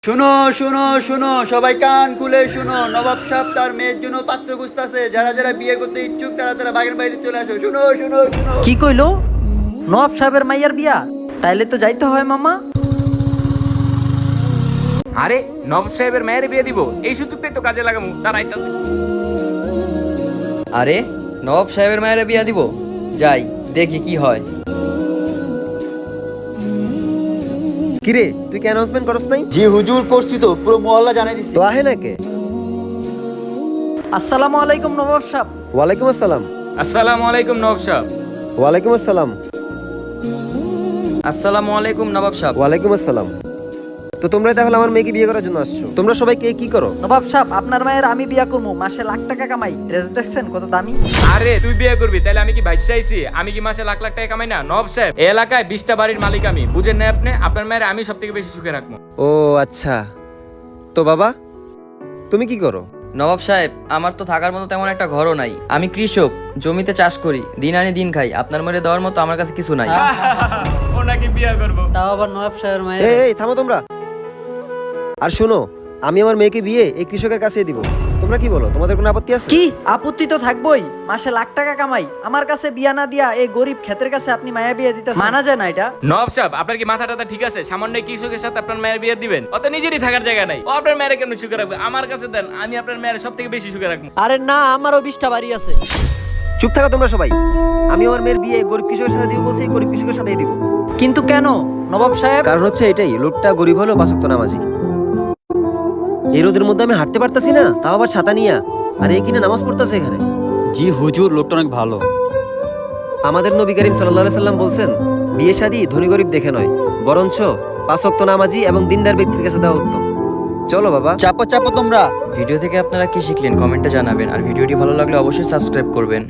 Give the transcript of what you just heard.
শুনো শুনো শুনো সবাই কান খুলে শুনো, নবাব সাহেব তার মেয়ের জন্য পাত্র খুঁজতেছে। যারা যারা বিয়ে করতে ইচ্ছুক তারা তারা বাগের বাড়িতে চলে আসো। শুনো শুনো শুনো। কি কইলো? নবাব সাহেবের মাইয়ার বিয়া? তাইলে তো যাইতে হয় মামা। আরে নবাব সাহেবের মেয়ের বিয়ে দিব, এই সুযোগটাই তো কাজে লাগামু। তার আইতাছে। আরে নবাব সাহেবের মায়ের বিয়া দিব, যাই দেখি কি হয়। কিরে তুই কি অ্যানাউন্সমেন্ট করছ নাই? জি হুজুর করছি তো, পুরো মহল্লা জানাই দিছি। তো আহে নাকে। আসসালামু আলাইকুম নবাব সাহেব। ওয়ালাইকুম আসসালাম। আসসালামু আলাইকুম নবাব সাহেব। ওয়ালাইকুম আসসালাম। আসসালামু আলাইকুম নবাব সাহেব। ওয়ালাইকুম আসসালাম। তো তোমরা তাহলে আমার মেয়েকে বিয়ে করার জন্য আসছো? তোমরা সবাই কে কি করো? নবাব সাহেব আপনার মায়ের আমি বিয়া করবো, মাসে লাখ টাকা কামাই। ড্রেস দেখছেন কত দামি? আরে তুই বিয়ে করবি তাহলে আমি কি ভাইস চাইছি? আমি কি মাসে লাখ লাখ টাকা কামাই না? নবাব সাহেব এই এলাকায় 20টা বাড়ির মালিক আমি, বুঝেন না আপনি? আপনার মায়ের আমি সব থেকে বেশি সুখে রাখবো। ও আচ্ছা। তো বাবা তুমি কি করো? নবাব সাহেব আমার তো থাকার মতো তেমন একটা ঘরও নাই। আমি কৃষক, জমিতে চাষ করি, দিন আনি দিন খাই। আপনার মেরে দেওয়ার মতো আমার কাছে কিছু নাই। ও নাকি বিয়ে করবো? তাও আবার নবাব সাহেবের মায়ের। এই থামো তোমরা। আর শোনো, আমি আমার মেয়েকে বিয়ে এই কৃষকের কাছে দিব। তোমরা কি বলো? তোমাদের কোনো আপত্তি আছে? কি আপত্তি তো থাকবোই, মাসে লাখ টাকা কামাই, আমার কাছে বিয়া না দিয়া এই গরিব ক্ষেতের কাছে আপনি মায়া বিয়া দিতে মানা যায় না এটা? নবাব সাহেব আপনার কি মাথা টাথা ঠিক আছে? সামান্য কৃষকের সাথে আপনার মায়ের বিয়ে দিবেন? অত নিজেরই থাকার জায়গা নাই। ও আপনার মায়ের কেন সুখে রাখবে? আমার কাছে দেন, আমি আপনার মায়ের সব থেকে বেশি সুখে রাখবো। আরে না, আমারও 20টা বাড়ি আছে। চুপ থাকো তোমরা সবাই। আমি আমার মেয়ের বিয়ে গরিব কৃষকের সাথে দিব বলছি, গরিব কৃষকের সাথেই দিব। কিন্তু কেন নবাব সাহেব? কারণ হচ্ছে এটাই, লোকটা গরিব হলেও পাঁচ ওয়াক্ত নামাজি। এই রোদের মধ্যে আমি হাঁটতে পারতাছি না, তাও আবার ছাতা নিয়া, আর এই কিনা নামাজ পড়তেছে এখানে। জি হুজুর, লোকটা অনেক ভালো। আমাদের নবী করিম সাল্লাল্লাহু আলাইহি সাল্লাম বলছেন, বিয়ে শাদী ধনী গরিব দেখে নয়, বরঞ্চ পাঁচ ওয়াক্ত নামাজি এবং দিনদার ব্যক্তির কাছে দেওয়া উত্তম। চলো বাবা। চাপো চাপো তোমরা। ভিডিও থেকে আপনারা কি শিখলেন কমেন্টে জানাবেন, আর ভিডিওটি ভালো লাগলে অবশ্যই সাবস্ক্রাইব করবেন।